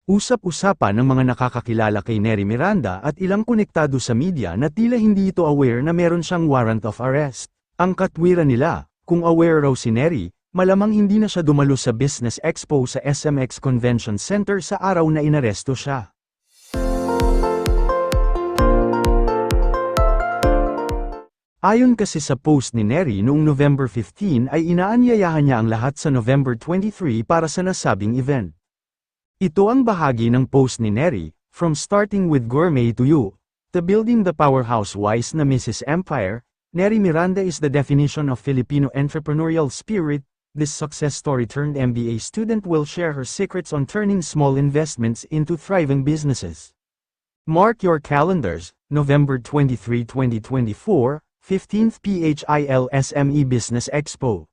Usap-usapan ng mga nakakakilala kay Neri Miranda at ilang konektado sa media na tila hindi ito aware na meron siyang warrant of arrest. Ang katwiran nila, kung aware raw si Neri, malamang hindi na siya dumalo sa Business Expo sa SMX Convention Center sa araw na inaresto siya. Ayon kasi sa post ni Neri noong November 15 ay inaanyayahan niya ang lahat sa November 23 para sa nasabing event. Ito ang bahagi ng post ni Neri, "From starting with gourmet to you, to building the powerhouse wise na Mrs. Empire, Neri Miranda is the definition of Filipino entrepreneurial spirit. This success story turned MBA student will share her secrets on turning small investments into thriving businesses. Mark your calendars, November 23, 2024, 15th PHIL SME Business Expo.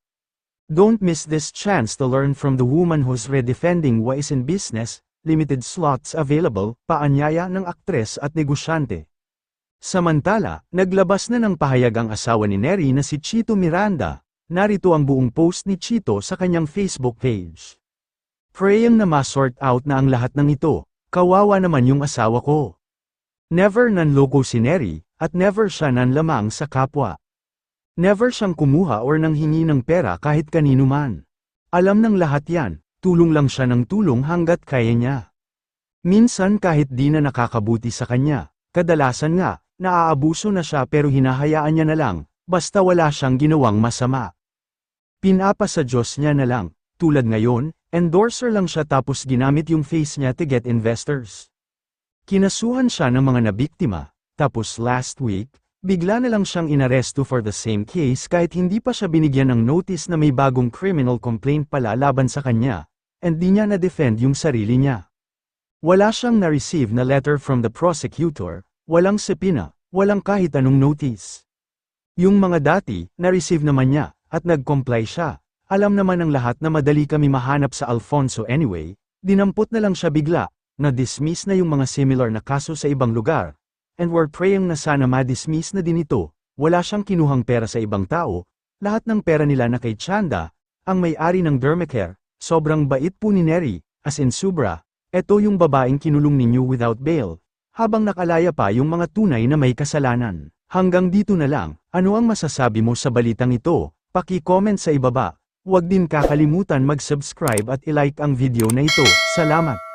Don't miss this chance to learn from the woman who's redefending wise in business, limited slots available," paanyaya ng aktres at negosyante. Samantala, naglabas na ng pahayag ang asawa ni Neri na si Chito Miranda. Narito ang buong post ni Chito sa kanyang Facebook page. "Praying na ma-sort out na ang lahat ng ito, kawawa naman yung asawa ko. Never nanloko si Neri, at never siya nanlamang sa kapwa. Never siyang kumuha or nanghingi ng pera kahit kanino man. Alam ng lahat yan, tulong lang siya ng tulong hanggat kaya niya. Minsan kahit di na nakakabuti sa kanya, kadalasan nga, naaabuso na siya pero hinahayaan niya na lang, basta wala siyang ginawang masama. Pinapa sa Diyos niya na lang, tulad ngayon, endorser lang siya tapos ginamit yung face niya to get investors. Kinasuhan siya ng mga nabiktima. Tapos last week, bigla na lang siyang inaresto for the same case kahit hindi pa siya binigyan ng notice na may bagong criminal complaint pala laban sa kanya, and di niya na-defend yung sarili niya. Wala siyang na-receive na letter from the prosecutor, walang subpoena, walang kahit anong notice. Yung mga dati, na-receive naman niya, at nag-comply siya. Alam naman ng lahat na madali kami mahanap sa Alfonso anyway, dinampot na lang siya bigla, na-dismiss na yung mga similar na kaso sa ibang lugar. And we're praying na sana ma-dismiss na din ito, wala siyang kinuhang pera sa ibang tao, lahat ng pera nila na kay Chanda, ang may-ari ng Dermacare, sobrang bait po ni Neri, as in Subra, eto yung babaeng kinulong ninyo without bail, habang nakalaya pa yung mga tunay na may kasalanan. Hanggang dito na lang, ano ang masasabi mo sa balitang ito? Paki-comment sa ibaba, huwag din kakalimutan mag-subscribe at i-like ang video na ito, salamat!